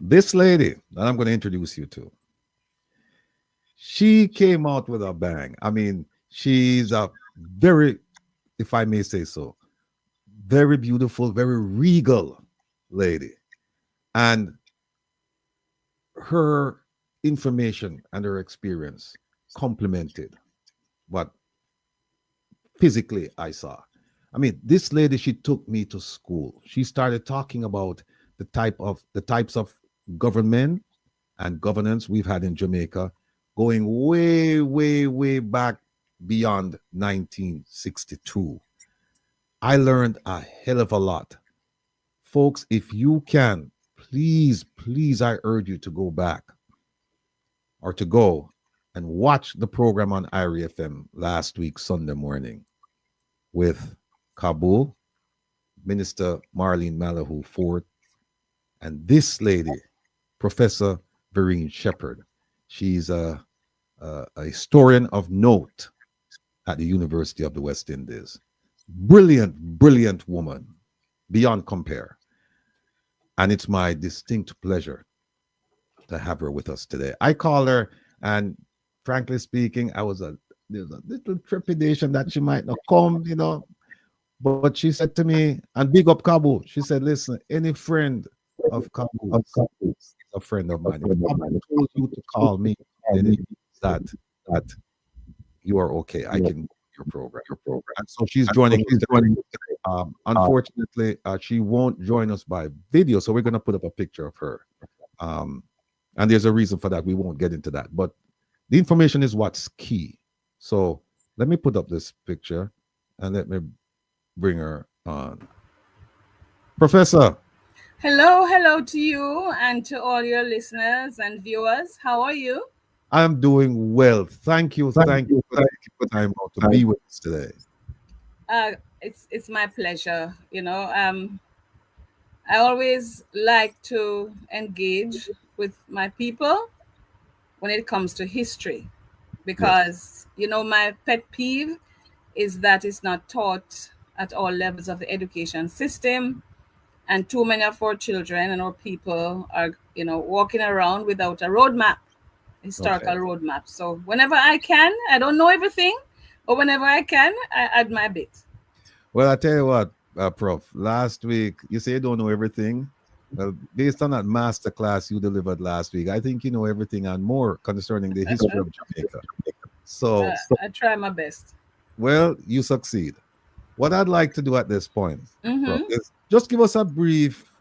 This lady that I'm going to introduce you to, she came out with a bang. I mean, she's a very, if I may say so, very beautiful, very regal lady. And her information and her experience complemented what physically I saw. I mean, this lady, she took me to school. She started talking about the types of government and governance we've had in Jamaica, going way, way, way back beyond 1962. I learned a hell of a lot. Folks, if you can, please, please, I urge you to go back or to go and watch the program on IRI FM last week, Sunday morning, with Kabul, Minister Marlene Malahoo Ford, and this lady, Professor Verene Shepherd. She's a historian of note at the University of the West Indies. Brilliant, brilliant woman, beyond compare. And it's my distinct pleasure to have her with us today. I call her, and frankly speaking, there's a little trepidation that she might not come, But she said to me, and big up Kabul, she said, listen, any friend of Kabul's is a friend of mine. If Kabul told you to call me, then it means that you are okay. I can do your program. And so she's joining us today. Unfortunately, she won't join us by video, so we're going to put up a picture of her. And there's a reason for that. We won't get into that. But the information is what's key. So let me put up this picture and let me bring her on. Professor. Hello to you and to all your listeners and viewers. How are you? I'm doing well. Thank you for taking the time out to be with us today. It's my pleasure. I always like to engage with my people when it comes to history because, my pet peeve is that it's not taught at all levels of the education system. And too many of our children and our people are, walking around without a roadmap, historical roadmap. So whenever I can, I don't know everything, but whenever I can, I add my bit. Well, I tell you what, Prof, last week, you say you don't know everything. Well, based on that master class you delivered last week, I think you know everything and more concerning the history of Jamaica. So I try my best. Well, you succeed. What I'd like to do at this point, Prof, is just give us a brief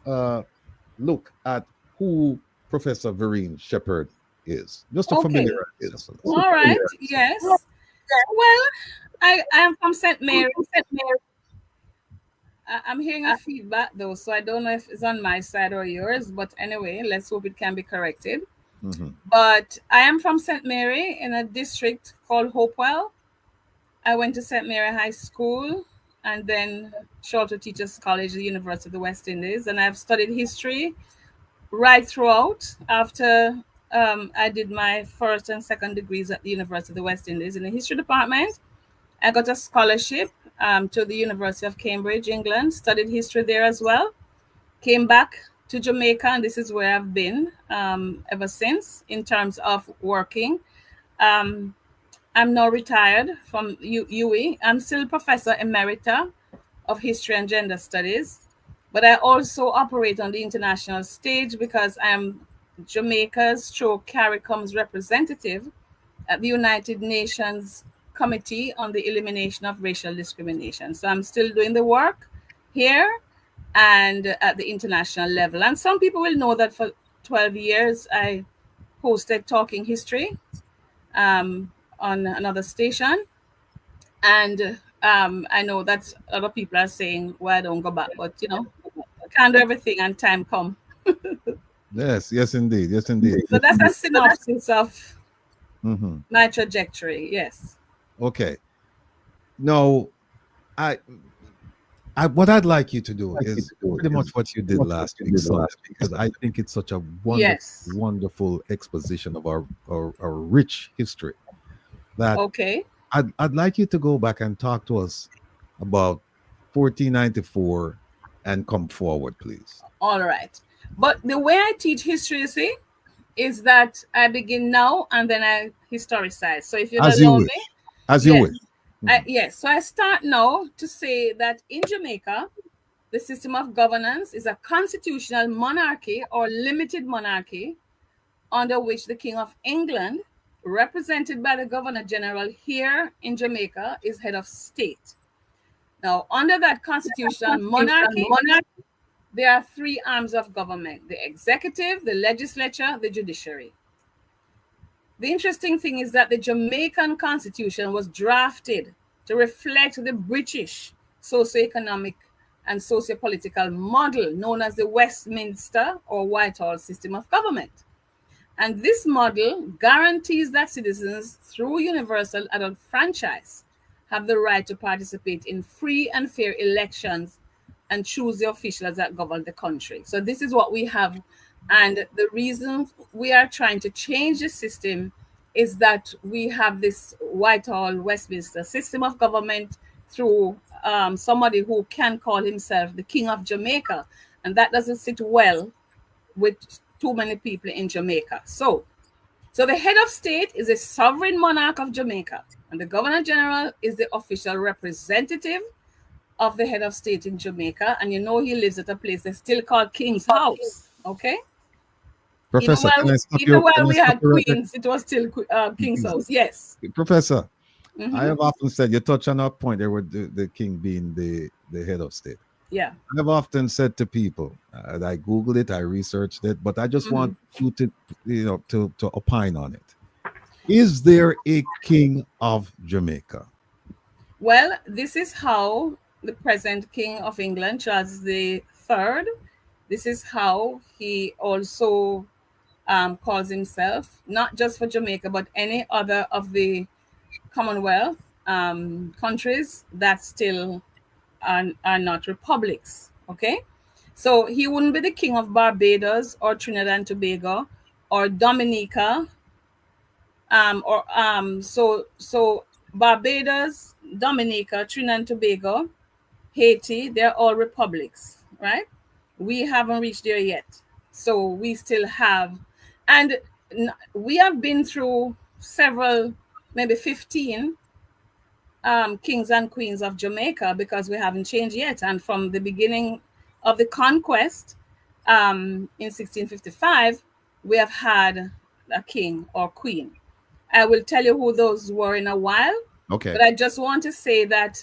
look at who Professor Verene Shepherd is, just to familiarize us. All right. Yes. Well, I am from St. Mary. I'm hearing a feedback though, so I don't know if it's on my side or yours. But anyway, let's hope it can be corrected. But I am from St. Mary in a district called Hopewell. I went to St. Mary High School and then Sholto Teachers College, the University of the West Indies. And I've studied history right throughout after I did my first and second degrees at the University of the West Indies in the history department. I got a scholarship to the University of Cambridge, England, studied history there as well. Came back to Jamaica, and this is where I've been ever since in terms of working. I'm now retired from UWI. I'm still Professor Emerita of History and Gender Studies, but I also operate on the international stage because I'm Jamaica's CARICOM's representative at the United Nations Committee on the Elimination of Racial Discrimination. So I'm still doing the work here and at the international level. And some people will know that for 12 years I hosted Talking History on another station, and I know that other people are saying, "Well, I don't go back," but can't do everything, and time come. Yes, indeed. So that's a synopsis of my trajectory. Yes. Okay. Now, what I'd like you to do is pretty much what you did last week, because I think it's such a wonderful exposition of our rich history. That I'd like you to go back and talk to us about 1494 and come forward, please. All right. But the way I teach history, you see, is that I begin now and then I historicize. So if you'll As you allow me, wish. As you yes, wish. Mhm. yes. So I start now to say that in Jamaica, the system of governance is a constitutional monarchy or limited monarchy under which the King of England, represented by the Governor General here in Jamaica, is head of state. Now, under that constitutional monarchy, there are three arms of government: the executive, the legislature, the judiciary. The interesting thing is that the Jamaican constitution was drafted to reflect the British socioeconomic and socio-political model known as the Westminster or Whitehall system of government. And this model guarantees that citizens, through universal adult franchise, have the right to participate in free and fair elections and choose the officials that govern the country. So this is what we have. And the reason we are trying to change the system is that we have this Whitehall Westminster system of government through somebody who can call himself the King of Jamaica. And that doesn't sit well with too many people in Jamaica. So the head of state is a sovereign monarch of Jamaica, and the Governor General is the official representative of the head of state in Jamaica. And you know he lives at a place that's still called King's House. Okay, Professor, even while can I we stop had you right there? Queens, it was still King's House. Yes. Professor, I Mm-hmm. have often said, you touch on a point there with the king being the head of state. Yeah. I've often said to people, I Googled it, I researched it, but I just Mm-hmm. want you to, to opine on it. Is there a king of Jamaica? Well, this is how the present King of England, Charles the Third, this is how he also calls himself, not just for Jamaica, but any other of the Commonwealth countries that still are not republics. Okay, so he wouldn't be the king of Barbados or Trinidad and Tobago or Dominica, so Barbados, Dominica, Trinidad and Tobago, Haiti, they're all republics, right? We haven't reached there yet. So we still have, and we have been through several, maybe 15 kings and queens of Jamaica because we haven't changed yet. And from the beginning of the conquest in 1655, we have had a king or queen. I will tell you who those were in a while, Okay. but I just want to say that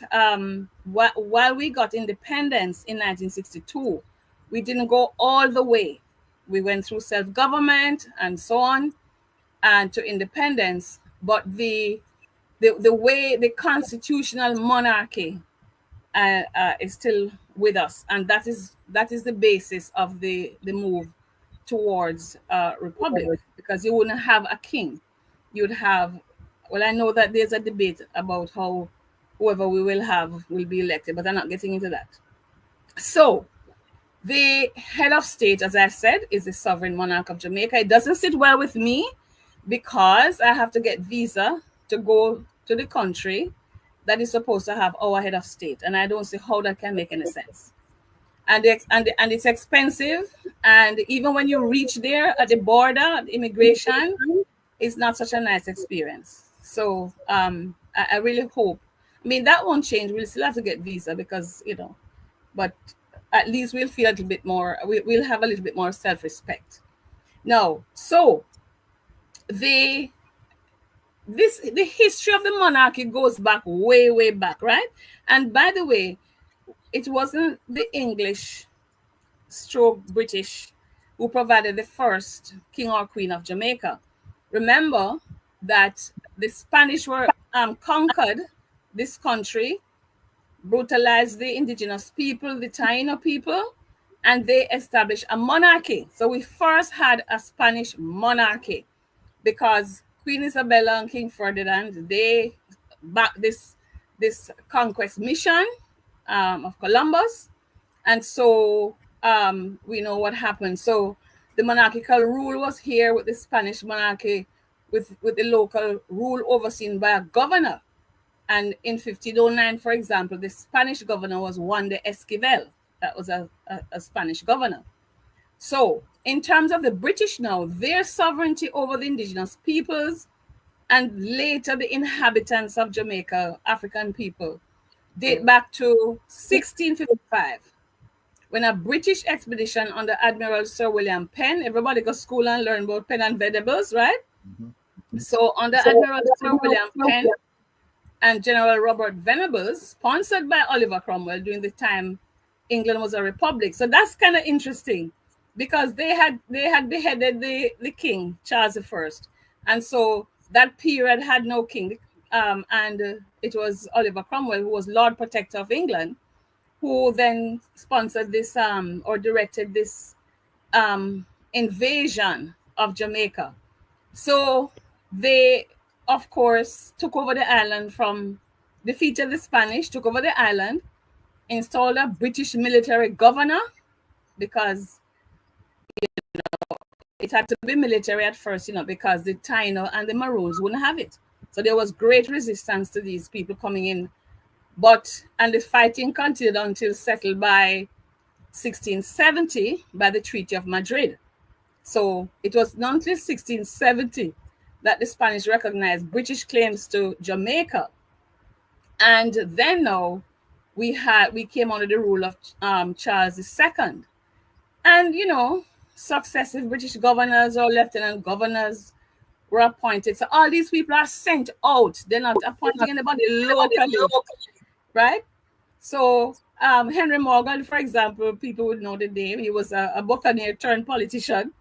while we got independence in 1962, we didn't go all the way. We went through self-government and so on and to independence, but the way the constitutional monarchy is still with us, and that is the basis of the move towards republic, because you wouldn't have a king, you'd have, well, I know that there's a debate about how whoever we will have will be elected, but I'm not getting into that. So the head of state, as I said, is the sovereign monarch of Jamaica. It doesn't sit well with me because I have to get visa to go to the country that is supposed to have our head of state, and I don't see how that can make any sense. And it's expensive, and even when you reach there at the border, the immigration, it's not such a nice experience. So I really hope. I mean, that won't change. We'll still have to get visa because but at least we'll feel a little bit more. We'll have a little bit more self-respect. Now, so the the history of the monarchy goes back way back, right? And by the way, it wasn't the English stroke British who provided the first king or queen of Jamaica. Remember that the Spanish were conquered this country, brutalized the indigenous people, the Taino people, and they established a monarchy. So we first had a Spanish monarchy because Queen Isabella and King Ferdinand, they backed this conquest mission of Columbus, and so we know what happened. So the monarchical rule was here with the Spanish monarchy, with the local rule overseen by a governor. And in 1509, for example, the Spanish governor was Juan de Esquivel. That was a Spanish governor. So, in terms of the British now, their sovereignty over the indigenous peoples and later the inhabitants of Jamaica, African people, date back to 1655 when a British expedition under Admiral Sir William Penn, everybody go to school and learn about Penn and Venables, right? So under Admiral Sir William Penn and General Robert Venables, sponsored by Oliver Cromwell during the time England was a republic. So that's kind of interesting because they had beheaded the king, Charles I. And so that period had no king. And it was Oliver Cromwell, who was Lord Protector of England, who then sponsored this or directed this invasion of Jamaica. So they, of course, took over the island defeated the Spanish, took over the island, installed a British military governor because it had to be military at first, because the Taino and the Maroons wouldn't have it. So there was great resistance to these people coming in. And the fighting continued until settled by 1670 by the Treaty of Madrid. So it was not until 1670 that the Spanish recognized British claims to Jamaica. And then now we came under the rule of Charles II. And, successive British governors or lieutenant governors were appointed. So all these people are sent out. They're not appointing anybody locally, right? So Henry Morgan, for example, people would know the name. He was a buccaneer turned politician.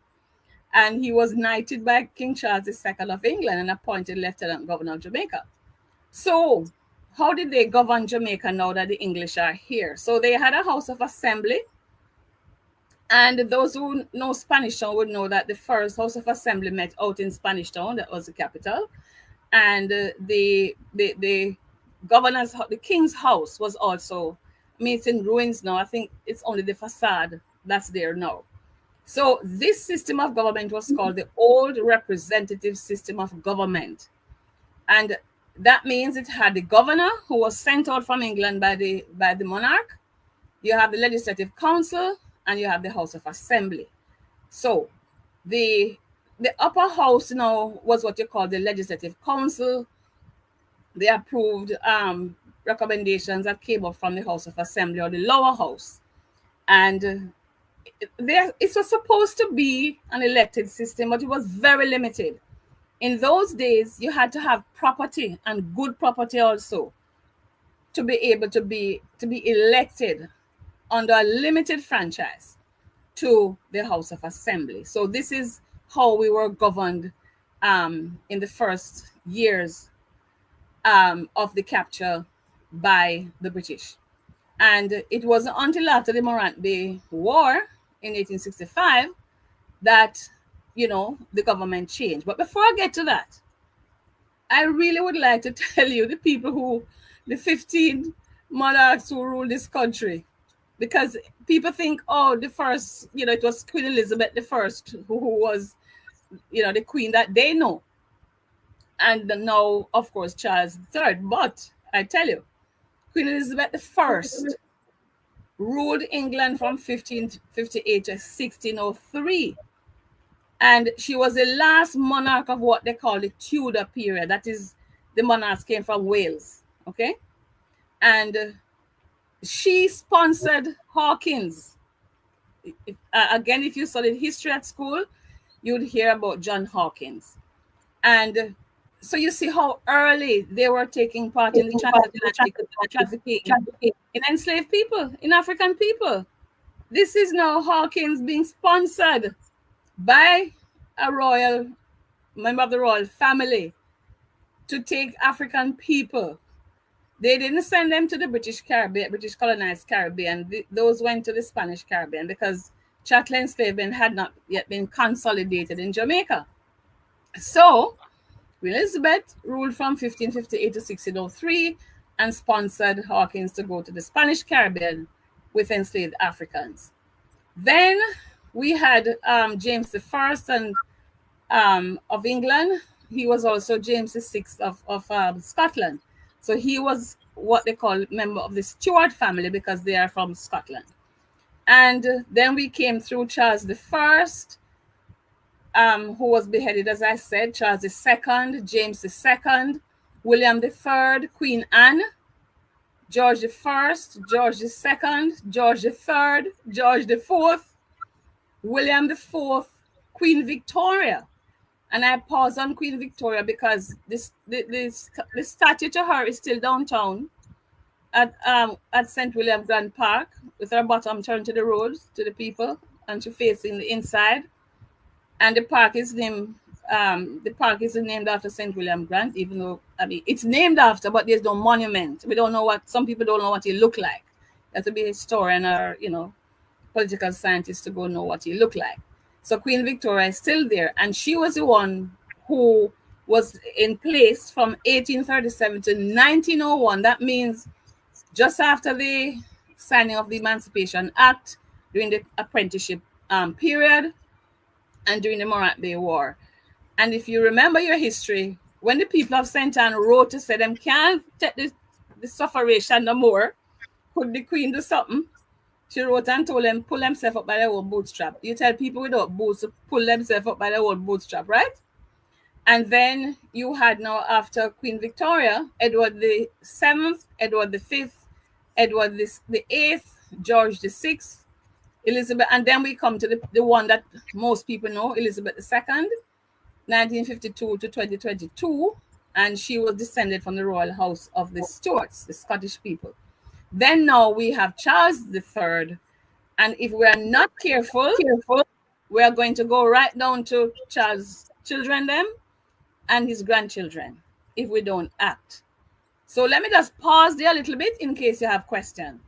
And he was knighted by King Charles II of England and appointed lieutenant governor of Jamaica. So how did they govern Jamaica now that the English are here? So they had a House of Assembly. And those who know Spanish Town would know that the first House of Assembly met out in Spanish Town. That was the capital. And the governor's, the king's house was also, it's in ruins now. I think it's only the facade that's there now. So this system of government was called the old representative system of government. And that means it had the governor who was sent out from England by the monarch. You have the legislative council and you have the House of Assembly. So the upper house now was what you call the legislative council. They approved recommendations that came up from the House of Assembly or the lower house. And it was supposed to be an elected system, but it was very limited. In those days, you had to have property and good property also to be able to be elected under a limited franchise to the House of Assembly. So this is how we were governed in the first years of the capture by the British. And it wasn't until after the Morant Bay War in 1865 that, the government changed. But before I get to that, I really would like to tell you the 15 monarchs who ruled this country. Because people think, the first, it was Queen Elizabeth I who was, the queen that they know. And now, of course, Charles III. But I tell you, Queen Elizabeth I ruled England from 1558 to 1603. And she was the last monarch of what they call the Tudor period. That is, the monarchs came from Wales, okay? And she sponsored Hawkins. Again, if you studied history at school, you'd hear about John Hawkins. And so you see how early they were taking part in the trafficking in enslaved people, in African people. This is now Hawkins being sponsored by a royal member of the royal family to take African people. They didn't send them to the British Caribbean, British colonized Caribbean. Those went to the Spanish Caribbean because chattel enslavement had not yet been consolidated in Jamaica. So Queen Elizabeth ruled from 1558 to 1603 and sponsored Hawkins to go to the Spanish Caribbean with enslaved Africans. Then we had James I of England. He was also James VI of Scotland. So he was what they call member of the Stuart family because they are from Scotland. And then we came through Charles the First, who was beheaded, as I said, Charles II, James II, William III, Queen Anne, George I, George II, George III, George IV, William IV, Queen Victoria. And I pause on Queen Victoria because the statue to her is still downtown at St. William Grand Park, with her bottom turned to the road, to the people, and she facing the inside. And the park is named after St. William Grant, even though, I mean, it's named after, but there's no monument. We don't know what, some people don't know what he looked like. You have to be a historian or, political scientist to go know what he looked like. So Queen Victoria is still there, and she was the one who was in place from 1837 to 1901. That means just after the signing of the Emancipation Act, during the apprenticeship period, and during the Morant Bay War. And if you remember your history, when the people of St. Anne wrote to say them can't take the suffragation no more, could the Queen do something? She wrote and told them pull themselves up by their own bootstrap. You tell people without boots to pull themselves up by their own bootstrap, right? And then you had now, after Queen Victoria, Edward the Seventh, Edward the Fifth, Edward the Eighth, George the Sixth, Elizabeth, and then we come to the one that most people know, Elizabeth II, 1952 to 2022, and she was descended from the royal house of the Stuarts, the Scottish people. Then now we have Charles III, and if we are not careful, we are going to go right down to Charles' children them and his grandchildren if we don't act. So let me just pause there a little bit in case you have questions.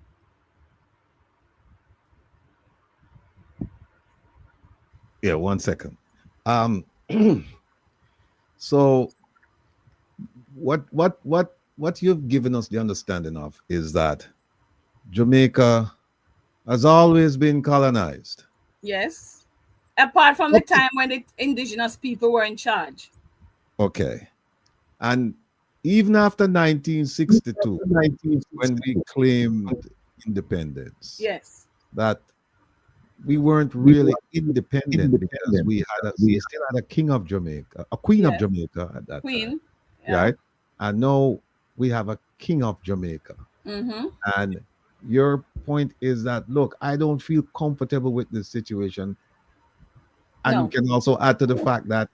Yeah, 1 second. So what you've given us the understanding of is that Jamaica has always been colonized. Yes. Apart from the time when the indigenous people were in charge. Okay. And even after 1962, when we claimed independence, yes, that we weren't really independent because we still had a king of Jamaica, a queen of Jamaica at that time. Right? And now we have a king of Jamaica. And your point is that, look, I don't feel comfortable with this situation. And you can also add to the fact that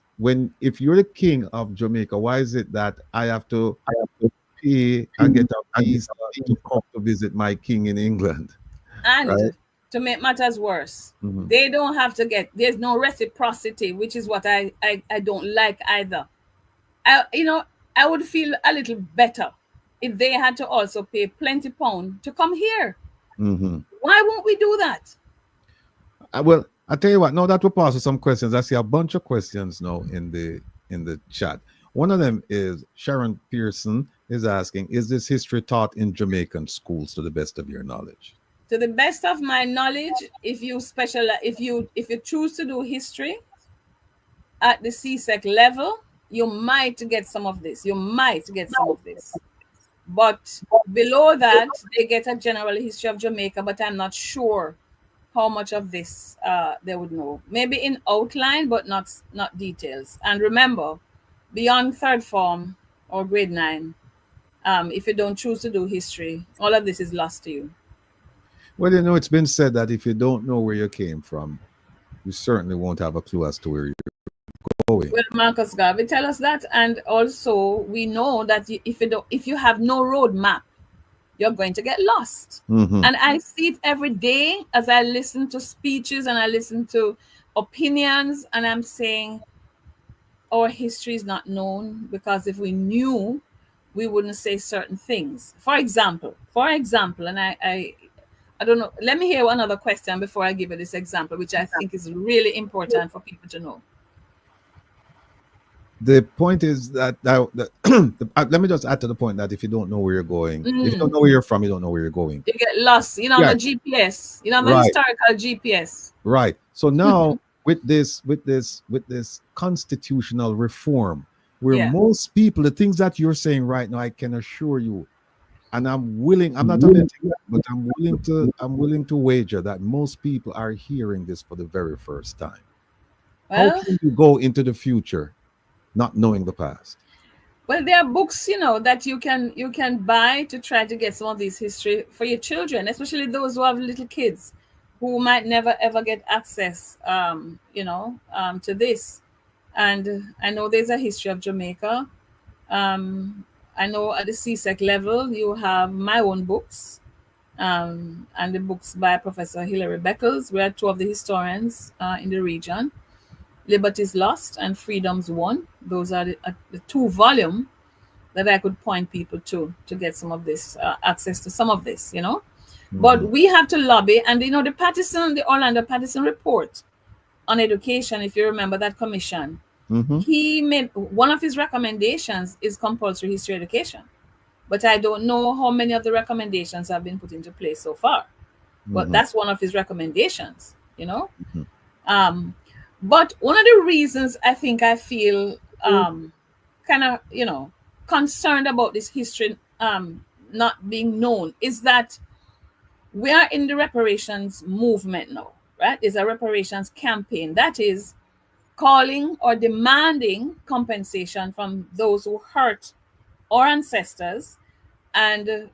if you're the king of Jamaica, why is it that I have to pay and get a visa to come to visit my king in England? And right? To make matters worse, they don't have to there's no reciprocity, which is what I don't like either. I would feel a little better if they had to also pay plenty pound to come here. Why won't we do that? Well, I'll tell you what, now that we're past some questions, I see a bunch of questions now in the chat. One of them is Sharon Pearson is asking, is this history taught in Jamaican schools to the best of your knowledge? To the best of my knowledge, if you choose to do history at the CSEC level, you might get some of this. But below that, they get a general history of Jamaica, but I'm not sure how much of this they would know. Maybe in outline, but not details. And remember, beyond third form or grade 9, if you don't choose to do history, all of this is lost to you. Well, it's been said that if you don't know where you came from, you certainly won't have a clue as to where you're going. Well, Marcus Garvey tell us that, and also we know that if you have no roadmap, you're going to get lost. And I see it every day as I listen to speeches and I listen to opinions, and I'm saying our history is not known, because if we knew, we wouldn't say certain things. For example, and I don't know. Let me hear another question before I give you this example, which I think is really important for people to know. The point is that let me just add to the point that if you don't know where you're going, if you don't know where you're from, you don't know where you're going. You get lost. You know, the GPS. You know, the historical GPS. Right. So now with this constitutional reform, where most people, the things that you're saying right now, I can assure you, And I'm willing, I'm not admitting that, but I'm willing to wager that most people are hearing this for the very first time. How Well, can you go into the future not knowing the past? well, there are books, that you can buy to try to get some of these history for your children, especially those who have little kids who might never ever get access, to this. And I know there's a history of Jamaica. Um, I know at the CSEC level, you have my own books, and the books by Professor Hilary Beckles. We are two of the historians in the region. Liberties Lost and Freedoms Won. Those are the two volume that I could point people to get some of this access to some of this. But Hmm. we have to lobby, and the Orlando Patterson report on education. If you remember that commission, Hmm. he made one of his recommendations is compulsory history education. But I don't know how many of the recommendations have been put into place so far. But Hmm. that's one of his recommendations. Um, but one of the reasons I think I feel kind of, concerned about this history not being known is that we are in the reparations movement now, right? It's a reparations campaign that is calling or demanding compensation from those who hurt our ancestors and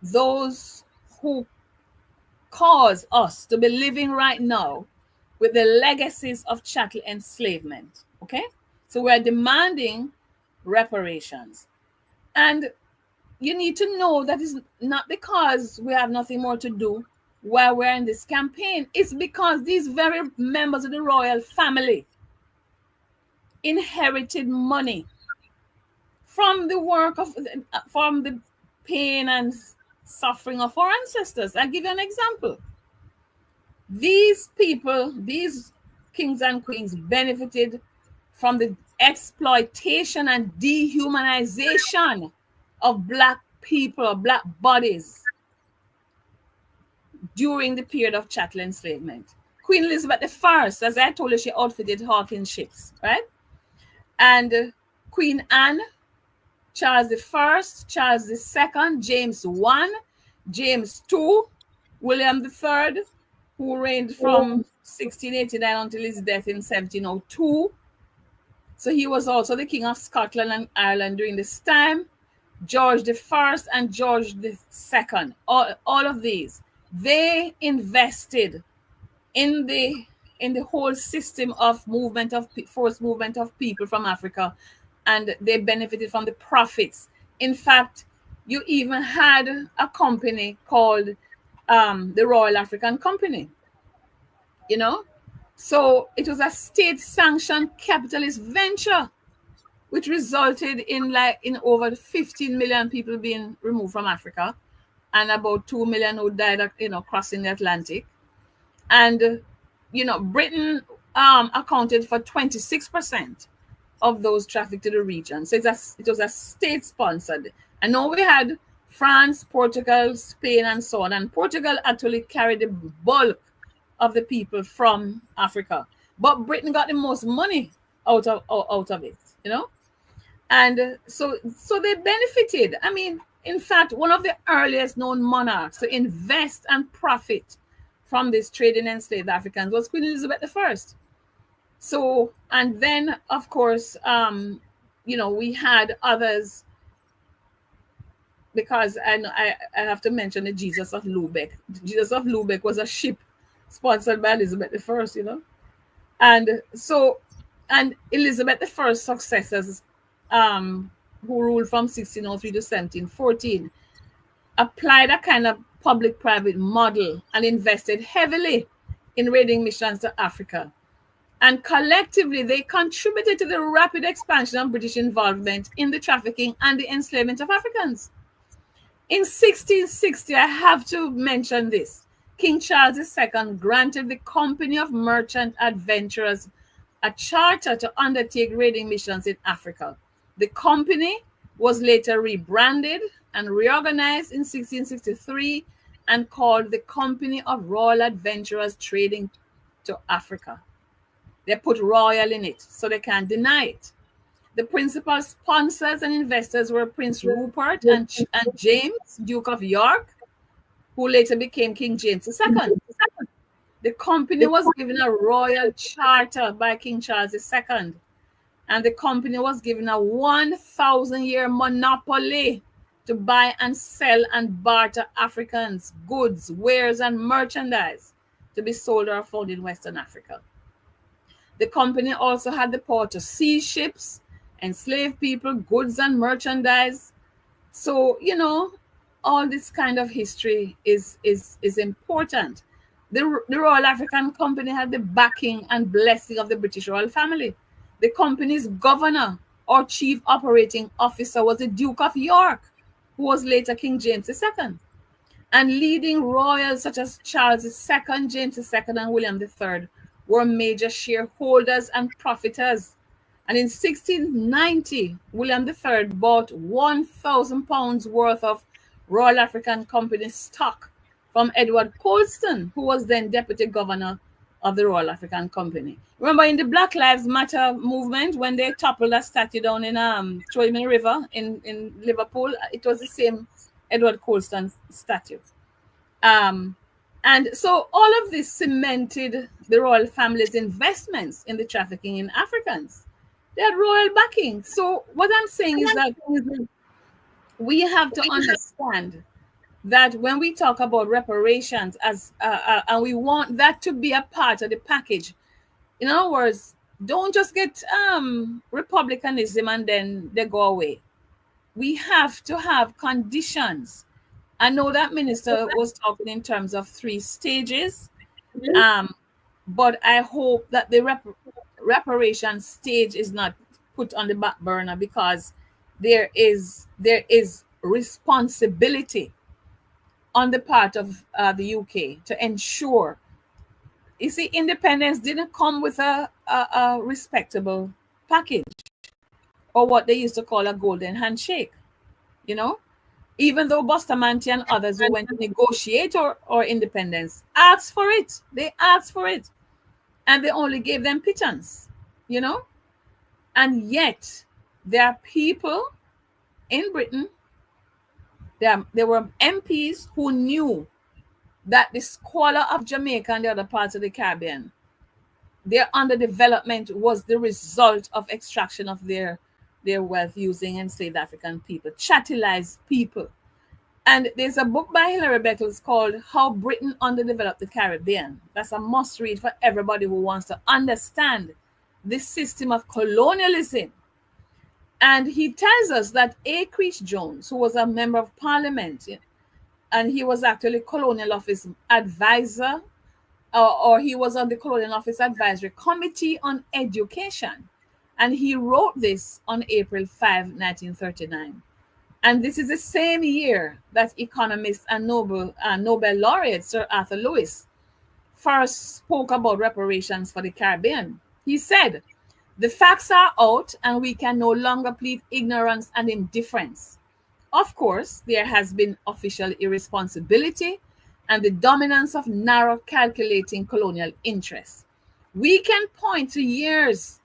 those who cause us to be living right now with the legacies of chattel enslavement. Okay? So we're demanding reparations. And you need to know that it's not because we have nothing more to do while we're in this campaign. It's because these very members of the royal family inherited money from the work of, from the pain and suffering of our ancestors. I'll give you an example. These people, these kings and queens, benefited from the exploitation and dehumanization of Black people, Black bodies during the period of chattel enslavement. Queen Elizabeth I, as I told you, she outfitted Hawkins ships, right? And Queen Anne, Charles I, Charles II, James I, James II, William III, who reigned from 1689 until his death in 1702. So he was also the King of Scotland and Ireland during this time. George I and George II, all of these, they invested in the whole system of forced movement of people from Africa, and they benefited from the profits. In fact, you even had a company called the Royal African Company, you know. So it was a state-sanctioned capitalist venture, which resulted in over 15 million people being removed from Africa, and about 2 million who died, crossing the Atlantic. And Britain accounted for 26% of those trafficked to the region. So it was a state sponsored. I know we had France, Portugal, Spain, and so on. And Portugal actually carried the bulk of the people from Africa, but Britain got the most money out of it. And so they benefited. I mean, in fact, one of the earliest known monarchs to invest and profit from this trade in enslaved Africans was Queen Elizabeth I. So, and then of course, we had others, because I have to mention the Jesus of Lubeck. Jesus of Lubeck was a ship sponsored by Elizabeth I. And so, and Elizabeth I's successors, who ruled from 1603 to 1714, applied a kind of public-private model and invested heavily in raiding missions to Africa. And collectively, they contributed to the rapid expansion of British involvement in the trafficking and the enslavement of Africans. In 1660, I have to mention this. King Charles II granted the Company of Merchant Adventurers a charter to undertake raiding missions in Africa. The company was later rebranded and reorganized in 1663 and called the Company of Royal Adventurers Trading to Africa. They put royal in it so they can't deny it. The principal sponsors and investors were Prince Rupert and James, Duke of York, who later became King James II. The company was given a royal charter by King Charles II, and the company was given a 1,000-year monopoly to buy and sell and barter Africans, goods, wares, and merchandise to be sold or found in Western Africa. The company also had the power to seize ships, enslave people, goods, and merchandise. So, all this kind of history is important. The Royal African Company had the backing and blessing of the British royal family. The company's governor or chief operating officer was the Duke of York, who was later King James II. And leading royals such as Charles II, James II, and William III were major shareholders and profiteers. And in 1690, William III bought £1,000 worth of Royal African Company stock from Edward Colston, who was then deputy governor of the Royal African Company. Remember in the Black Lives Matter movement, when they toppled a statue down in Troyman River in Liverpool, it was the same Edward Colston statue. And so all of this cemented the royal family's investments in the trafficking in Africans. They had royal backing. So what I'm saying is that we have to understand that when we talk about reparations and we want that to be a part of the package, in other words, don't just get republicanism and then they go away. We have to have conditions. I know that minister was talking in terms of 3 stages, but I hope that the reparation stage is not put on the back burner, because there is responsibility on the part of the UK to ensure. You see, independence didn't come with a respectable package, or what they used to call a golden handshake, even though Bustamante and others who went to negotiate or independence asked for it. They asked for it. And they only gave them pittance, And yet, there are people in Britain, there were MPs who knew that the squalor of Jamaica and the other parts of the Caribbean, their underdevelopment was the result of extraction of their wealth using enslaved African people, chattelized people. And there's a book by Hilary Beckles called How Britain Underdeveloped the Caribbean. That's a must read for everybody who wants to understand this system of colonialism. And he tells us that A. Creech Jones, who was a member of parliament, and he was actually Colonial Office advisor, or he was on the Colonial Office Advisory Committee on Education. And he wrote this on April 5, 1939. And this is the same year that economist and Nobel laureate Sir Arthur Lewis first spoke about reparations for the Caribbean. He said, "The facts are out and we can no longer plead ignorance and indifference. Of course, there has been official irresponsibility and the dominance of narrow calculating colonial interests. We can point to years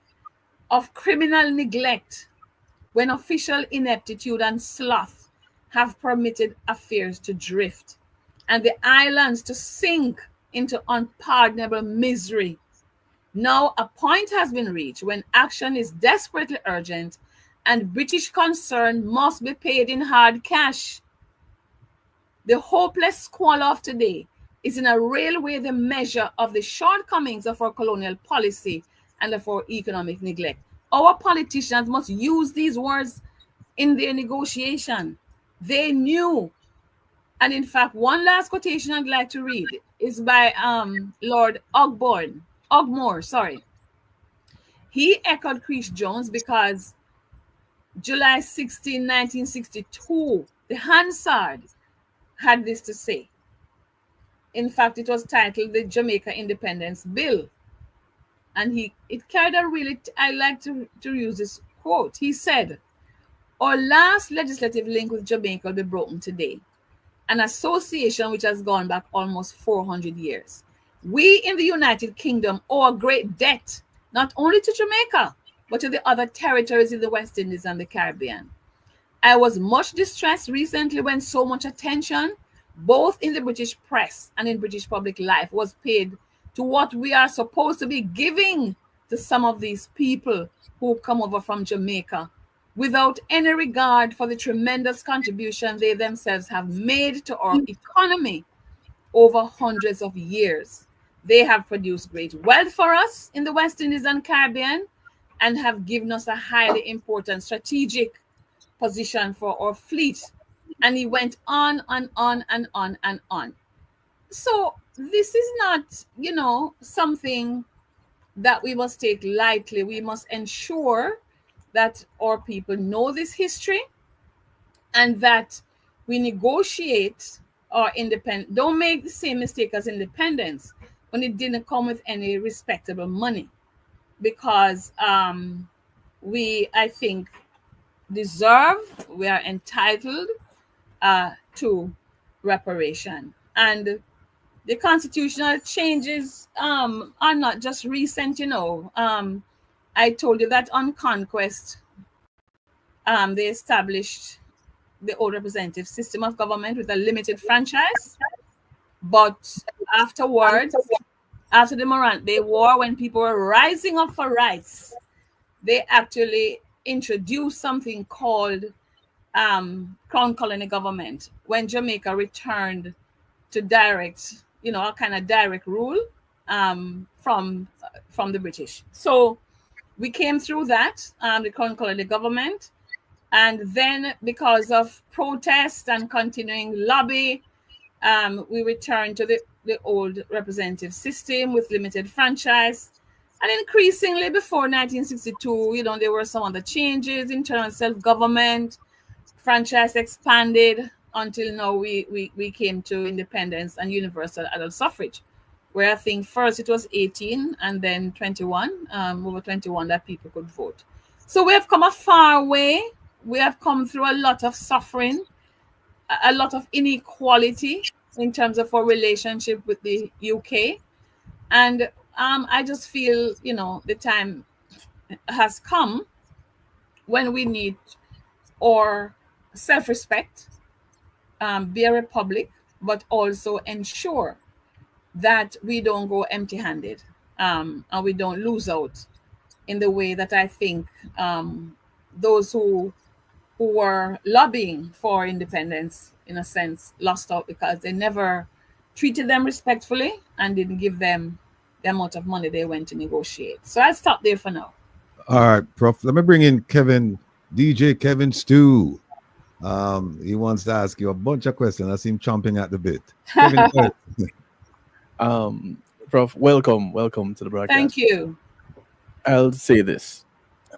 of criminal neglect when official ineptitude and sloth have permitted affairs to drift and the islands to sink into unpardonable misery. Now a point has been reached when action is desperately urgent and British concern must be paid in hard cash. The hopeless squalor of today is in a real way the measure of the shortcomings of our colonial policy and of our economic neglect." Our politicians must use these words in their negotiation. They knew. And in fact, one last quotation I'd like to read is by Lord Ogmore. He echoed Creech Jones because July 16, 1962, the Hansard had this to say. In fact, it was titled the Jamaica Independence Bill. And it carried a really, I like to use this quote. He said, "Our last legislative link with Jamaica will be broken today, an association which has gone back almost 400 years. We in the United Kingdom owe a great debt, not only to Jamaica, but to the other territories in the West Indies and the Caribbean. I was much distressed recently when so much attention, both in the British press and in British public life, was paid to what we are supposed to be giving to some of these people who come over from Jamaica, without any regard for the tremendous contribution they themselves have made to our economy over hundreds of years. They have produced great wealth for us in the West Indies and Caribbean and have given us a highly important strategic position for our fleet. And he went on and on and on and on. So this is not, something that we must take lightly. We must ensure that our people know this history and that we negotiate our independence. Don't make the same mistake as independence when it didn't come with any respectable money, because we, I think, we are entitled to reparation. And the constitutional changes are not just recent. I told you that on conquest, they established the old representative system of government with a limited franchise. But afterwards, after the Morant Bay War, when people were rising up for rights, they actually introduced something called Crown Colony government, when Jamaica returned to direct, a kind of direct rule from the British. So we came through that, the Crown Colony government. And then, because of protest and continuing lobby, we returned to the old representative system with limited franchise. And increasingly, before 1962, there were some other changes, internal self-government, franchise expanded until now we came to independence and universal adult suffrage, where I think first it was 18 and then 21, over 21 that people could vote. So we have come a far way. We have come through a lot of suffering, a lot of inequality in terms of our relationship with the UK. And I just feel, the time has come when we need our self-respect, be a republic, but also ensure that we don't go empty-handed, and we don't lose out in the way that I think those who were lobbying for independence, in a sense, lost out, because they never treated them respectfully and didn't give them the amount of money they went to negotiate. So I'll stop there for now. All right, Prof. Let me bring in Kevin, DJ Kevin Stew. He wants to ask you a bunch of questions. I see him chomping at the bit. Kevin, Prof, welcome to the broadcast. Thank you. I'll say this.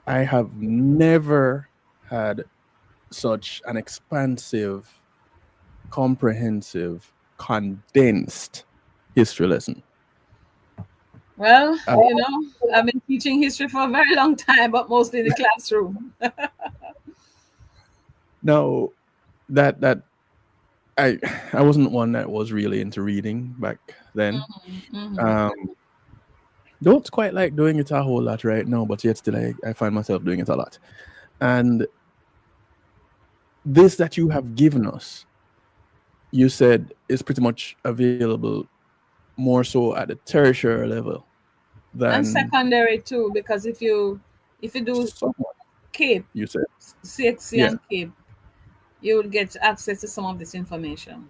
I have never had such an expansive, comprehensive, condensed history lesson. Well, I've been teaching history for a very long time, but mostly in the classroom. No, that I wasn't one that was really into reading back then. Don't quite like doing it a whole lot right now, but yet still I find myself doing it a lot. And this that you have given us, you said, is pretty much available more so at the tertiary level than and secondary too, because if you do CAPE, you said CXC and CAPE, you will get access to some of this information.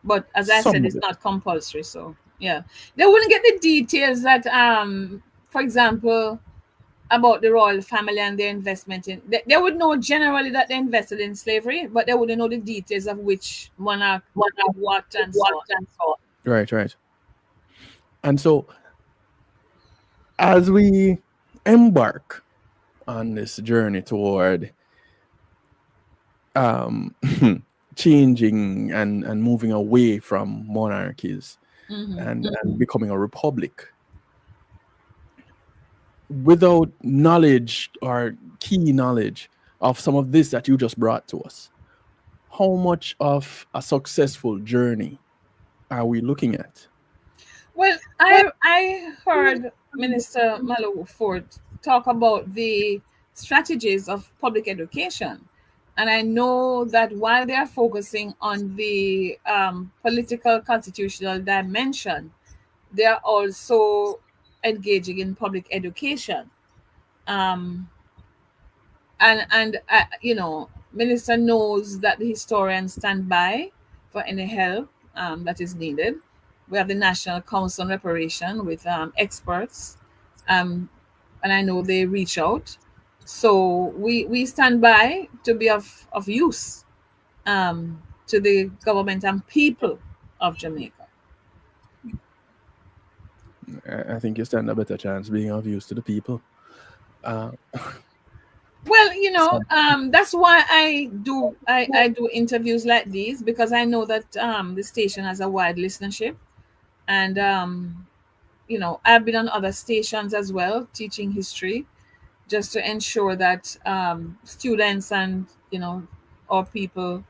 But as I said, it's not compulsory. So yeah, they wouldn't get the details that, for example, about the royal family and their investment in. They would know generally that they invested in slavery, but they wouldn't know the details of which monarch, what, and so on. Right. And so, as we embark on this journey toward changing and moving away from monarchies and becoming a republic, without knowledge or key knowledge of some of this that you just brought to us, how much of a successful journey are we looking at? Well, I heard Minister Malou Ford talk about the strategies of public education. And I know that while they are focusing on the political constitutional dimension, they are also engaging in public education. Um, and you know, Minister knows that the historians stand by for any help that is needed. We have the National Council on Reparation with experts, um, and I know they reach out. So we stand by to be of use to the government and people of Jamaica. I think you stand a better chance being of use to the people. Well, you know, So, that's why I do interviews like these, because I know that the station has a wide listenership, and you know, I've been on other stations as well teaching history, just to ensure that students and, you know, or people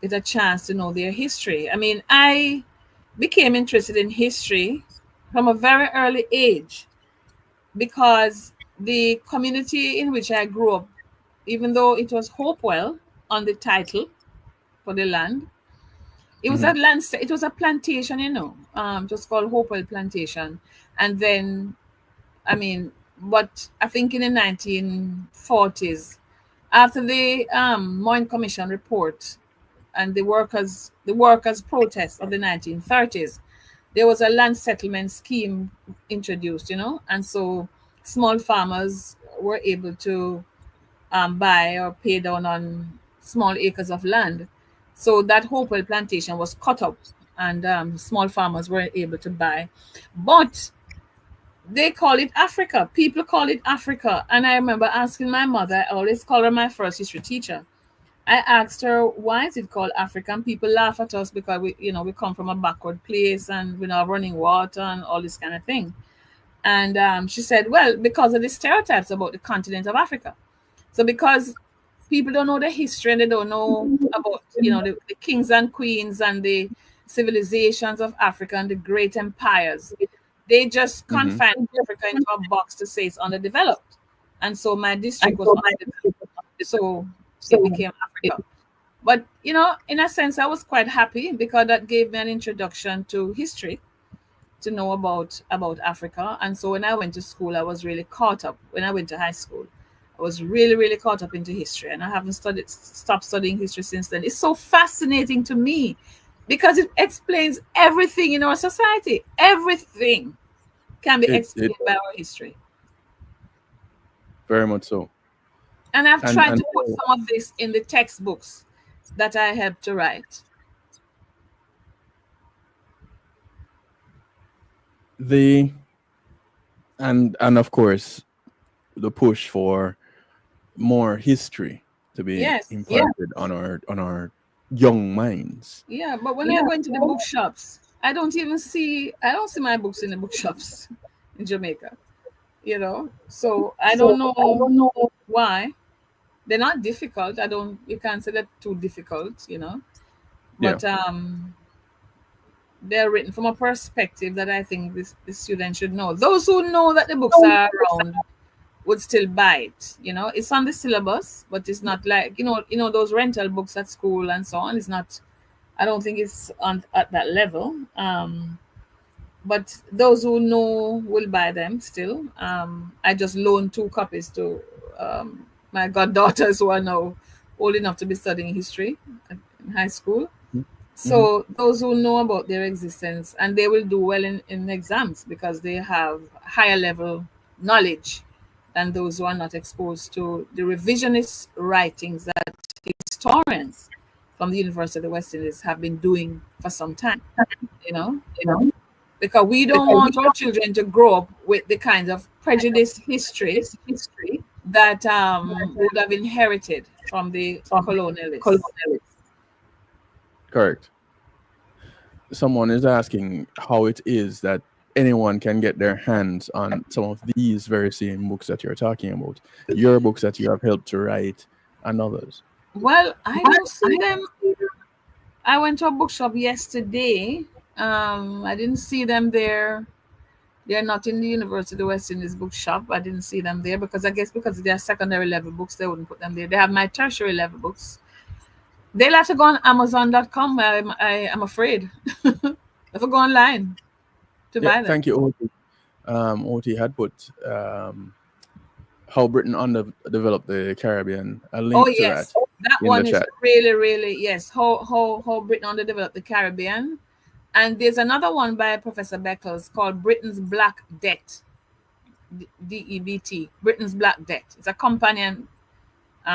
get a chance to know their history. I mean, I became interested in history from a very early age because the community in which I grew up, even though it was Hopewell on the title for the land, it was a land. It was a plantation, you know. It was called Hopewell Plantation, and then, I mean, but I think in the 1940s, after the Moyne Commission report and the workers' protest of the 1930s, there was a land settlement scheme introduced, you know, and so small farmers were able to buy or pay down on small acres of land. So that Hopewell plantation was cut up, and small farmers were able to buy. But they call it Africa. People call it Africa. And I remember asking my mother, I always call her my first history teacher. I asked her, why is it called African? People laugh at us because we, you know, we come from a backward place and we're not running water and all this kind of thing. And she said, well, because of the stereotypes about the continent of Africa. So because people don't know the history and they don't know about, you know, the kings and queens and the civilizations of Africa and the great empires, they just confine Africa into a box to say it's underdeveloped. And so my district was underdeveloped. So it became Africa. But, you know, in a sense, I was quite happy because that gave me an introduction to history, to know about Africa. And so when I went to school, I was really caught up. When I went to high school, I was really, really caught up into history, and I haven't stopped studying history since then. It's so fascinating to me because it explains everything in our society. Everything can be it explained by our history. very much so. And I've tried And to put some of this in the textbooks that I helped to write. the and of course the push for more history to be Yes. imparted on our young minds. Yeah, but when I go into the bookshops, I don't see my books in the bookshops in Jamaica, you know. So I don't know why. They're not difficult. You can't say they're too difficult, you know. Yeah. But they're written from a perspective that I think the student should know. Those who know that the books are around would still buy it. You know, it's on the syllabus, but it's not like, you know those rental books at school and so on. It's not. I don't think it's on at that level. But those who know will buy them still. I just loaned 2 copies to my goddaughters who are now old enough to be studying history in high school. So those who know about their existence, and they will do well in exams because they have higher level knowledge than those who are not exposed to the revisionist writings that historians from the University of the West Indies have been doing for some time, you know, because we don't want our children to grow up with the kinds of prejudiced history that would have inherited from the colonialists. Correct. Someone is asking how it is that anyone can get their hands on some of these very same books that you're talking about, your books that you have helped to write, and others. Well, I don't see them. I went to a bookshop yesterday. I didn't see them there They're not in the University of the West Indies bookshop. I didn't see them there because I guess because they're secondary level books, they wouldn't put them there. They have my tertiary level books. They'll have to go on Amazon.com. I'm afraid. They have to go online to Yeah, buy them. thank you, Oti. Oti had put how Britain underdeveloped the Caribbean. A link Oh to yes, that that in the one is chat. really, really, yes. How Britain underdeveloped the Caribbean. And there's another one by Professor Beckles called Britain's Black Debt. DEBT, Britain's Black Debt. It's a companion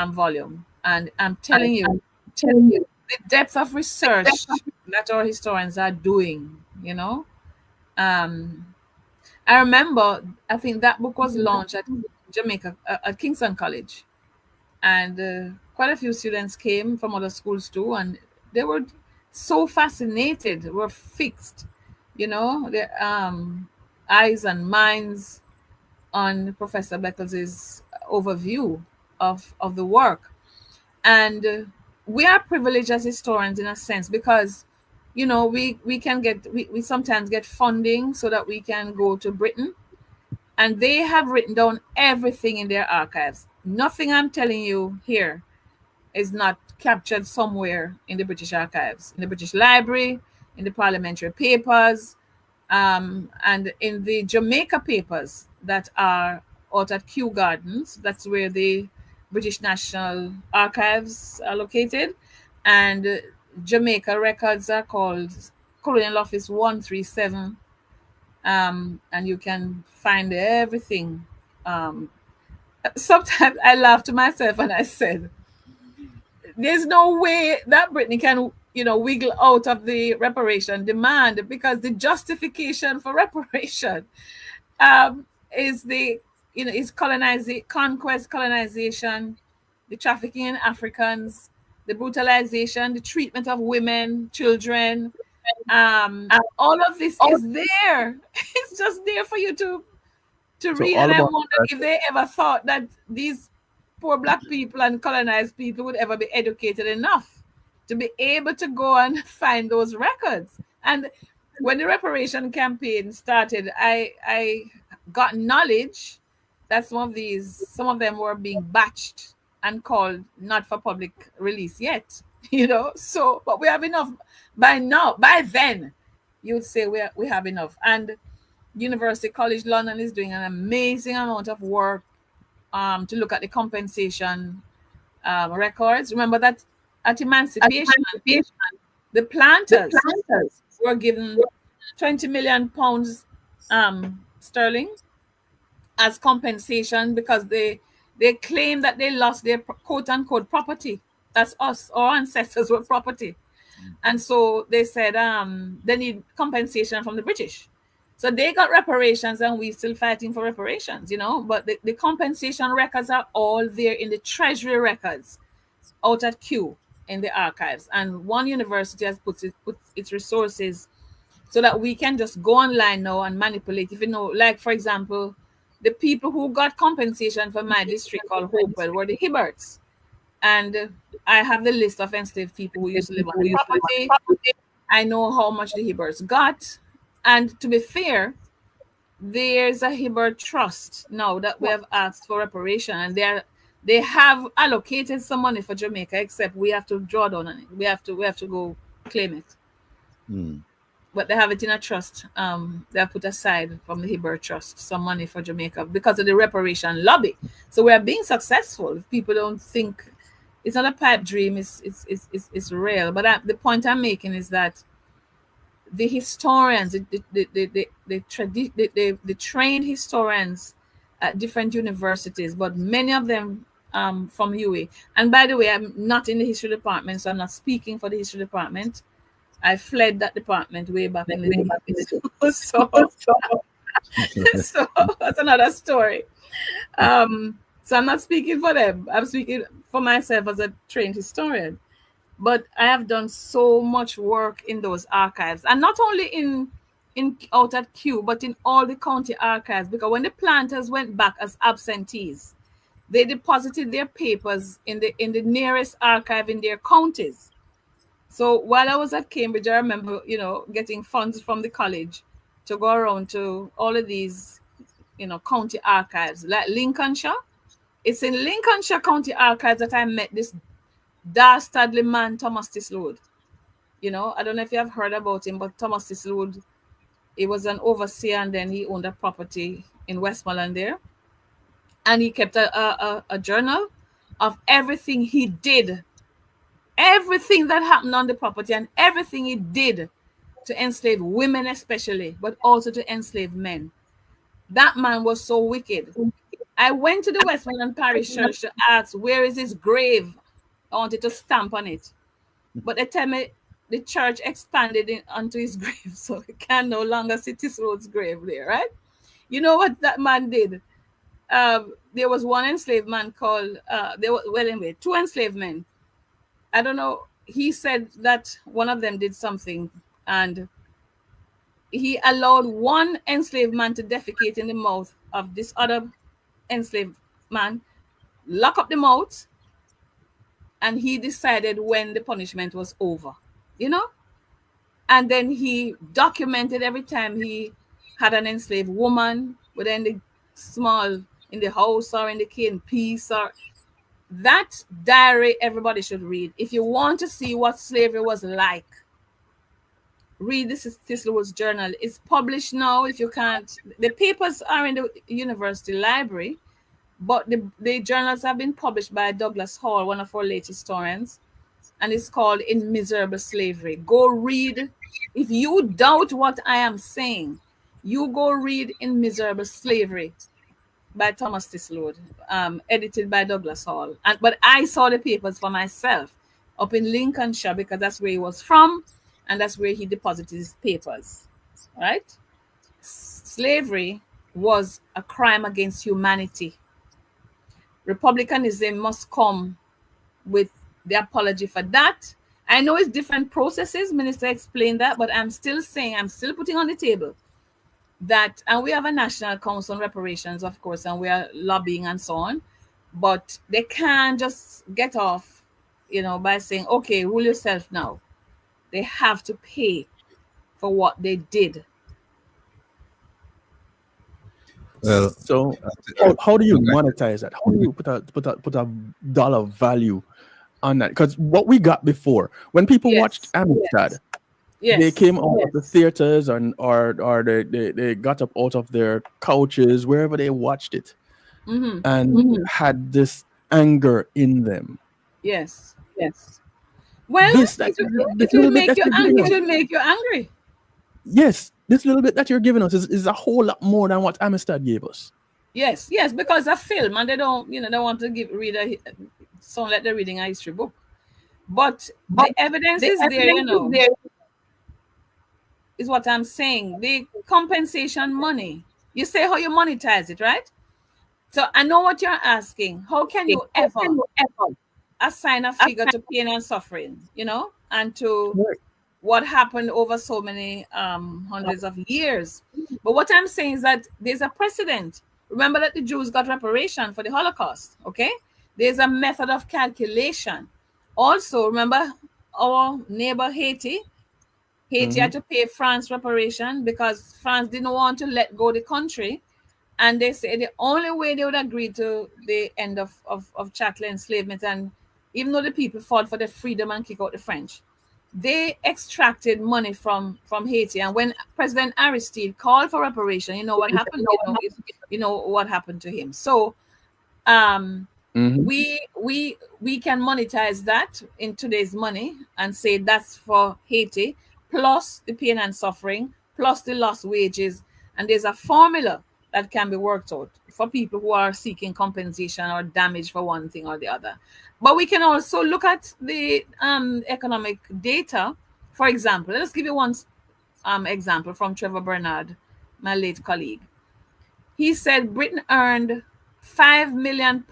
volume. And I'm telling you, the depth of research that our historians are doing, you know. I remember, I think that book was launched at Jamaica, at Kingston College. And quite a few students came from other schools too. And they were so fascinated, were fixed, you know, their eyes and minds on Professor Beckles' overview of the work. And we are privileged as historians in a sense because, you know, we can get, we sometimes get funding so that we can go to Britain, and they have written down everything in their archives. Nothing I'm telling you here is not captured somewhere in the British archives, in the British Library, in the parliamentary papers, and in the Jamaica papers that are out at Kew Gardens. That's where the British National Archives are located. And Jamaica records are called Colonial Office 137. And you can find everything. Sometimes I laugh to myself and I said, there's no way that Brittany can, you know, wiggle out of the reparation demand, because the justification for reparation is the, you know, is conquest, colonization, the trafficking in Africans, the brutalization, the treatment of women, children. All of this is there. It's just there for you to So read. all And I about wonder that. if they ever thought that these poor Black people and colonized people would ever be educated enough to be able to go and find those records. And when the reparation campaign started, I got knowledge that some of them were being batched and called not for public release yet. You know, so but we have enough by now. By then, you would say we have enough. And University College London is doing an amazing amount of work to look at the compensation records. Remember that at Emancipation, the planters were given 20 million pounds sterling as compensation because they claim that they lost their quote unquote property. That's us, our ancestors were property. And so they said they need compensation from the British. So they got reparations and we still fighting for reparations, you know. But the compensation records are all there in the treasury records out at Kew in the archives. And one university has put its resources so that we can just go online now and manipulate. If you know, like for example, the people who got compensation for my district called Hopewell were the Hibberts. And I have the list of enslaved people who used to live on the property. I know how much the Hibberts got. And to be fair, there's a Hibbert trust now that we have asked for reparation, and they have allocated some money for Jamaica, except we have to draw down on it. We have to go claim it. But they have it in a trust. They have put aside from the Hibbert Trust some money for Jamaica because of the reparation lobby. So we are being successful. If people don't think it's not a pipe dream, it's real. But the point I'm making is that the historians, the trained historians at different universities, but many of them from UA. And by the way, I'm not in the history department, so I'm not speaking for the history department. I fled that department way back in the day. So that's another story. So I'm not speaking for them. I'm speaking for myself as a trained historian. But I have done so much work in those archives, and not only in out at Kew, but in all the county archives. Because when the planters went back as absentees, they deposited their papers in the nearest archive in their counties. So while I was at Cambridge, I remember, you know, getting funds from the college to go around to all of these, county archives, like Lincolnshire. It's in Lincolnshire County Archives that I met this dastardly man, Thomas Tislood. I don't know if you have heard about him, but Thomas Tislood, he was an overseer and then he owned a property in Westmoreland there. And he kept a journal of everything he did, everything that happened on the property and everything he did to enslave women especially, but also to enslave men. That man was so wicked. I went to the Westmoreland Parish Church to ask, where is his grave? I wanted to stamp on it. But they tell me the church expanded onto his grave, so you can no longer see Tisroad's grave there, right? You know what that man did? There was one enslaved man called, two enslaved men. I don't know. He said that one of them did something, and he allowed one enslaved man to defecate in the mouth of this other enslaved man, lock up the mouth, and he decided when the punishment was over, and then he documented every time he had an enslaved woman, whether in the house or in the cane piece, or that diary everybody should read. If you want to see what slavery was like, read this Tislood's journal. It's published now. If you can't, the papers are in the university library, but the journals have been published by Douglas Hall, one of our late historians, and it's called In Miserable Slavery. Go read. If you doubt what I am saying, you go read In Miserable Slavery by Thomas Tislood, edited by Douglas Hall. But I saw the papers for myself up in Lincolnshire because that's where he was from, and that's where he deposited his papers, right? Slavery was a crime against humanity. Republicanism must come with the apology for that. I know it's different processes. Minister explained that, but I'm still putting on the table that, and we have a National Council on Reparations, of course, and we are lobbying and so on, but they can't just get off, by saying, okay, rule yourself now. They have to pay for what they did. Well, so how do you monetize that? How do you put a dollar value on that? Because what we got before, when people watched Amistad, they came out of the theaters or they got up out of their couches, wherever they watched it, and had this anger in them. Yes. Well, it will make you angry. Yes, this little bit that you're giving us is a whole lot more than what Amistad gave us. Yes, because a film, and they don't, they want to sound like they're reading a history book. But the evidence is there, is what I'm saying. The compensation money. You say how you monetize it, right? So I know what you're asking. How can you ever assign a figure to pain and suffering, and to what happened over so many hundreds of years? But what I'm saying is that there's a precedent. Remember that the Jews got reparation for the Holocaust, okay? There's a method of calculation. Also, remember our neighbor Haiti? Haiti had to pay France reparation because France didn't want to let go the country. And they say the only way they would agree to the end of chattel enslavement, and even though the people fought for their freedom and kick out the French, they extracted money from Haiti. And when President Aristide called for reparation, you know what happened? You know what happened to him. So we can monetize that in today's money and say that's for Haiti, plus the pain and suffering, plus the lost wages. And there's a formula that can be worked out for people who are seeking compensation or damage for one thing or the other. But we can also look at the economic data. For example, let's give you one example from Trevor Bernard, my late colleague. He said Britain earned £5 million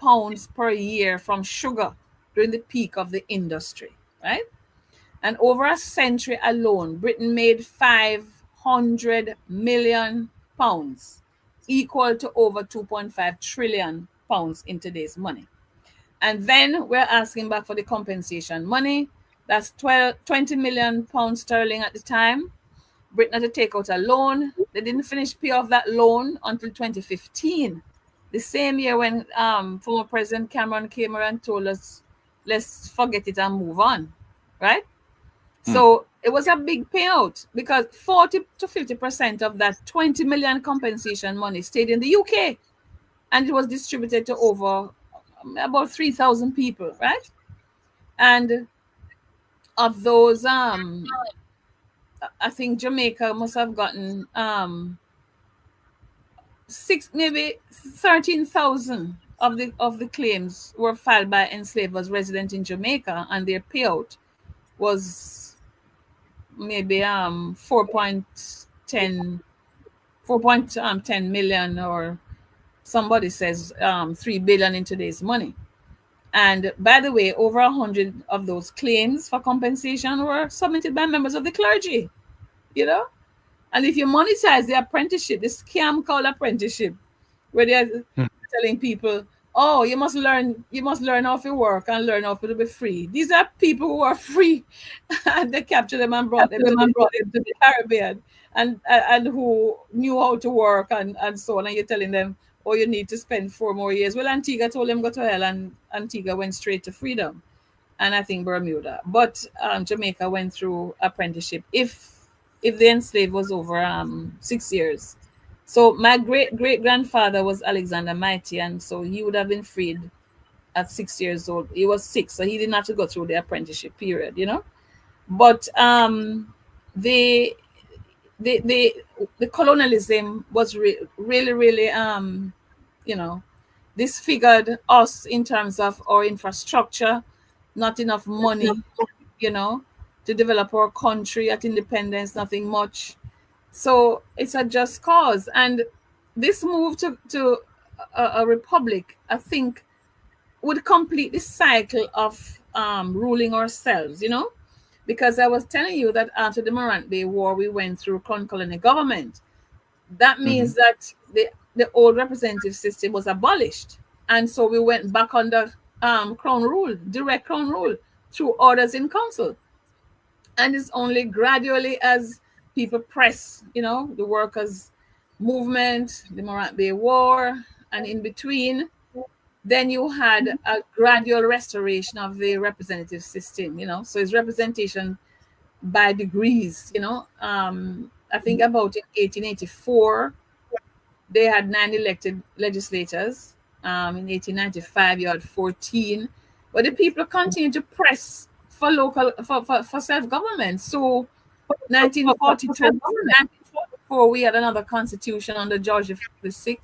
per year from sugar during the peak of the industry, right? And over a century alone, Britain made £500 million, equal to over 2.5 trillion pounds in today's money. And then we're asking back for the compensation money. That's 20 million pounds sterling at the time. Britain had to take out a loan. They didn't finish pay off that loan until 2015. The same year when former President Cameron came around and told us, let's forget it and move on, right? So it was a big payout because 40 to 50% of that 20 million compensation money stayed in the UK, and it was distributed to over about 3,000 people, right? And of those, I think Jamaica must have gotten maybe 13,000 of the claims were filed by enslavers resident in Jamaica, and their payout was maybe 4.10 million, or somebody says 3 billion in today's money. And by the way, over 100 of those claims for compensation were submitted by members of the clergy, you know. And if you monetize the apprenticeship, the scam called apprenticeship, where they're telling people, oh, you must learn how to work and learn how to be free. These are people who are free, and they captured them and brought them to the Caribbean, and who knew how to work and so on. And you're telling them, oh, you need to spend 4 more years. Well, Antigua told them go to hell, and Antigua went straight to freedom, and I think Bermuda. But Jamaica went through apprenticeship if the enslaved was over 6 years. So my great-great-grandfather was Alexander Mighty, and so he would have been freed at 6 years old. He was 6, so he didn't have to go through the apprenticeship period, you know. But the colonialism was really you know, disfigured us in terms of our infrastructure, not enough money, you know, to develop our country at independence, nothing much. So it's a just cause. And this move to a republic, I think, would complete this cycle of ruling ourselves, you know, because I was telling you that after the Morant Bay War, we went through Crown Colony government. That means that the old representative system was abolished. And so we went back under crown rule, direct crown rule, through orders in council. And it's only gradually as people press, you know, the workers' movement, the Morant Bay War, and in between, then you had a gradual restoration of the representative system, you know. So it's representation by degrees, you know. I think about in 1884, they had 9 elected legislators. In 1895, you had 14. But the people continued to press for self-government. So 1944, we had another constitution under George VI.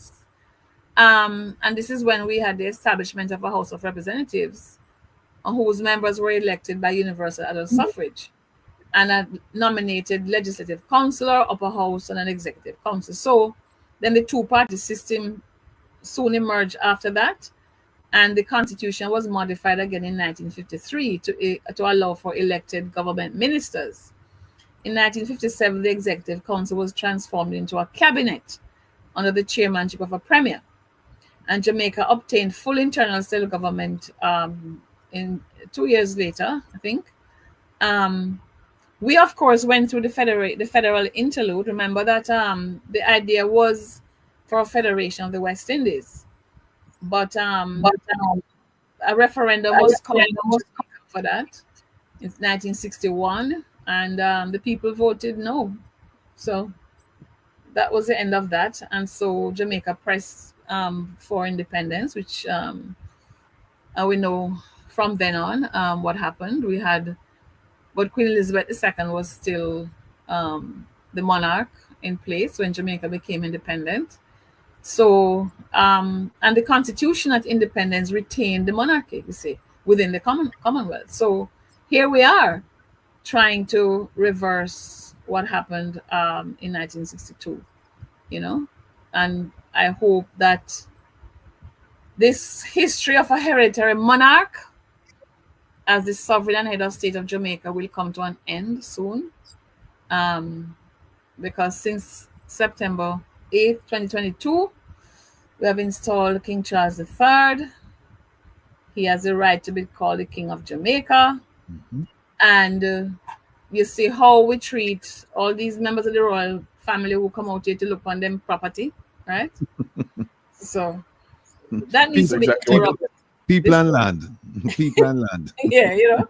And this is when we had the establishment of a House of Representatives, whose members were elected by universal adult suffrage, and a nominated legislative councillor, upper house, and an executive council. So then the two-party system soon emerged after that, and the constitution was modified again in 1953 to allow for elected government ministers. In 1957, the executive council was transformed into a cabinet under the chairmanship of a premier, and Jamaica obtained full internal self-government in 2 years later, I think. We, of course, went through the federal interlude. Remember that the idea was for a federation of the West Indies. But a referendum was called for that. It's 1961, and the people voted no. So that was the end of that. And so Jamaica pressed for independence, which we know from then on what happened. But Queen Elizabeth II was still the monarch in place when Jamaica became independent. So, and the constitution at independence retained the monarchy, you see, within the Commonwealth. So here we are trying to reverse what happened in 1962, you know, and I hope that this history of a hereditary monarch as the sovereign and head of state of Jamaica will come to an end soon, because since September 8th, 2022, we have installed King Charles III. He has the right to be called the King of Jamaica. And you see how we treat all these members of the royal family who come out here to look on them property, right? So that needs That's to be exactly what. interrupted. People This, and land. People and land. yeah, you know,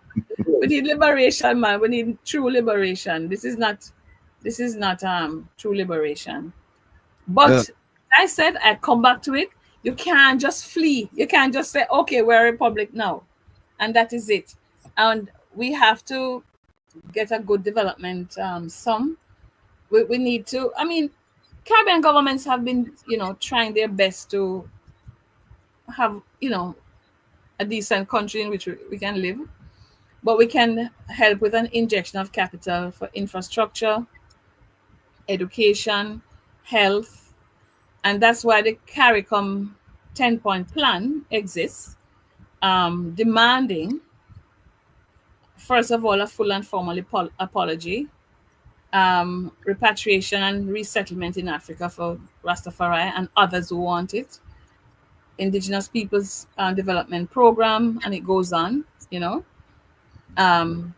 we need liberation, man. We need true liberation. This is not true liberation. Well, But I said I come back to it. You can't just flee. You can't just say, okay, we're a republic now. And that is it. And we have to get a good development we need to, I mean, Caribbean governments have been, trying their best to have, a decent country in which we can live. But we can help with an injection of capital for infrastructure, education, health, and that's why the CARICOM 10-point plan exists, demanding, first of all, a full and formal apology, repatriation and resettlement in Africa for Rastafari and others who want it, Indigenous Peoples Development Program, and it goes on,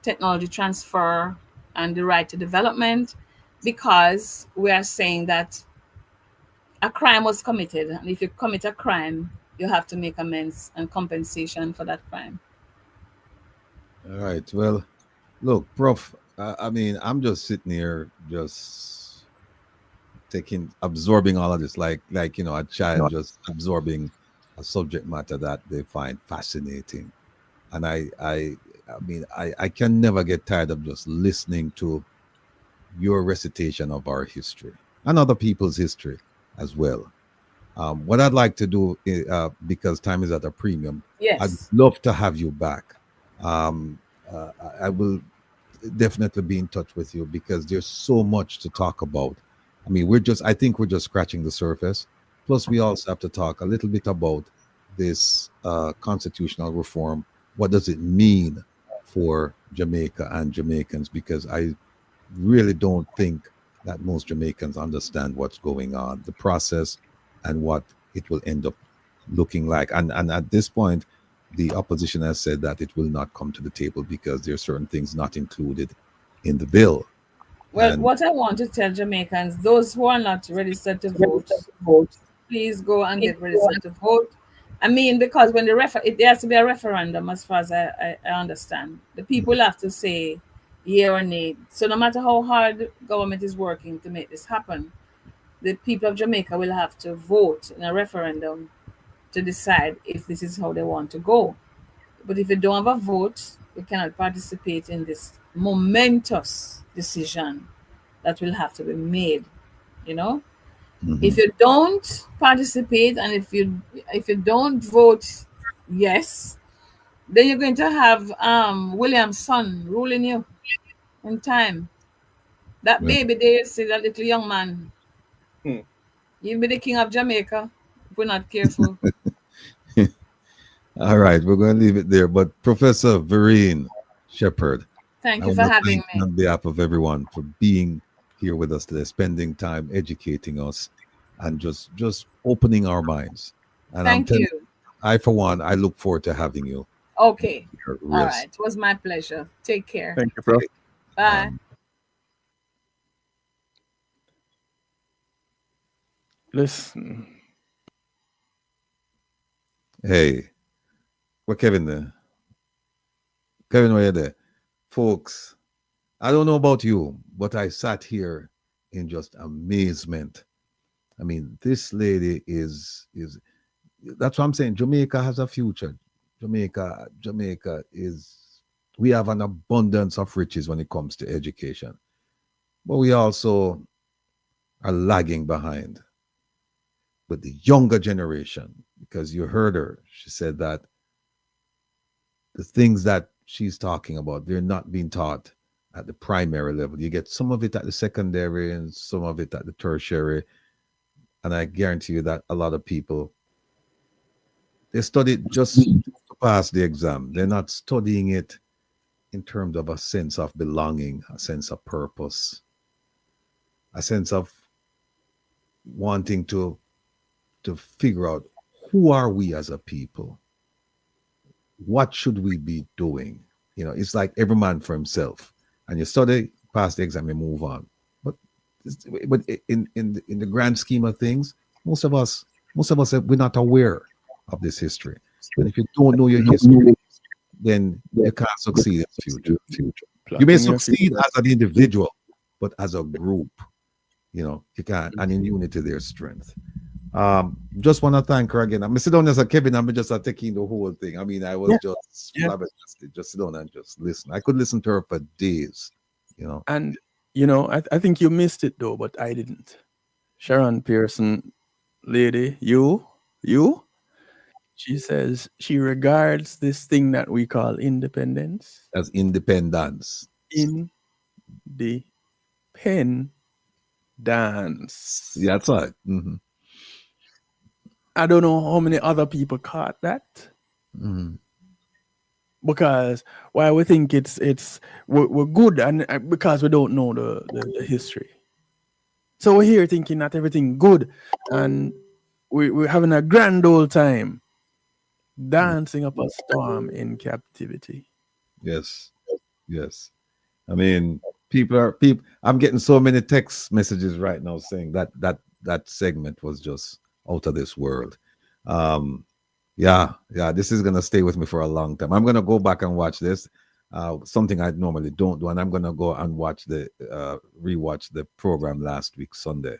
technology transfer and the right to development, because we are saying that a crime was committed, and if you commit a crime, you have to make amends and compensation for that crime. all right. Well, look, Prof. I mean, I'm just sitting here, just absorbing all of this, like a child just absorbing a subject matter that they find fascinating, and I can never get tired of just listening to your recitation of our history and other people's history as well. What I'd like to do, because time is at a premium, I'd Yes. love to have you back. Um, I will definitely be in touch with you because there's so much to talk about. I mean, I think we're just scratching the surface. Plus, we also have to talk a little bit about this constitutional reform. What does it mean for Jamaica and Jamaicans? Because I really don't think that most Jamaicans understand what's going on, the process, and what it will end up looking like. And at this point, the opposition has said that it will not come to the table because there are certain things not included in the bill. Well, And what I want to tell Jamaicans, those who are not registered to vote, please go and get registered to vote. I mean, because when there has to be a referendum, as far as I understand. The people have to say yeah or nay. So no matter how hard government is working to make this happen, the people of Jamaica will have to vote in a referendum to decide if this is how they want to go. But if you don't have a vote, you cannot participate in this momentous decision that will have to be made, you know? If you don't participate and if you don't vote yes, then you're going to have William's son ruling you in time. That well, baby there, you see that little young man, he'll be the king of Jamaica if we're not careful. all right, we're going to leave it there. But Professor Verene Shepherd, Thank I you want for to having thank you me. on behalf of everyone for being here with us today, spending time educating us and just opening our minds. And I'm Thank telling you. I, for one, I look forward to having you Okay. here All real soon. right. It was my pleasure. Take care. Thank you, Prof. Bye. Listen, Hey, what Kevin there? Kevin, where you there? Folks, I don't know about you, but I sat here in just amazement. I mean, this lady is that's what I'm saying. Jamaica has a future. Jamaica is we have an abundance of riches when it comes to education. But we also are lagging behind with the younger generation because you heard her. She said that the things that she's talking about, they're not being taught at the primary level. You get some of it at the secondary and some of it at the tertiary. And I guarantee you that a lot of people they study it just to pass the exam. They're not studying it in terms of a sense of belonging, a sense of purpose, a sense of wanting to figure out who are we as a people? What should we be doing? You know, it's like every man for himself. and you study, pass the exam, you move on. But in the grand scheme of things, most of us we're not aware of this history. And if you don't know your history, then you can't succeed in the future. You may Plotting your succeed future. as an individual, but as a group, you can't. And in unity, there's strength. Just want to thank her again. I'm sitting down as a Kevin. I'm just taking the whole thing. I mean, I was Yeah. just Yeah. flabbergasted. Just sit down and just listen. I could listen to her for days. And I think you missed it though, but I didn't. Sharon Pearson, lady, you, she says she regards this thing that we call independence as independence. in the pen dance. Yeah, that's right. I don't know how many other people caught that. Because why we think we're good, and because we don't know the history. So we're here thinking that everything good, and we're having a grand old time dancing up a storm in captivity. Yes. I mean, people. I'm getting so many text messages right now saying that segment was just out of this world. Yeah, this is gonna stay with me for a long time. I'm gonna go back and watch this. Something I normally don't do, and I'm gonna go and watch rewatch the program last week Sunday.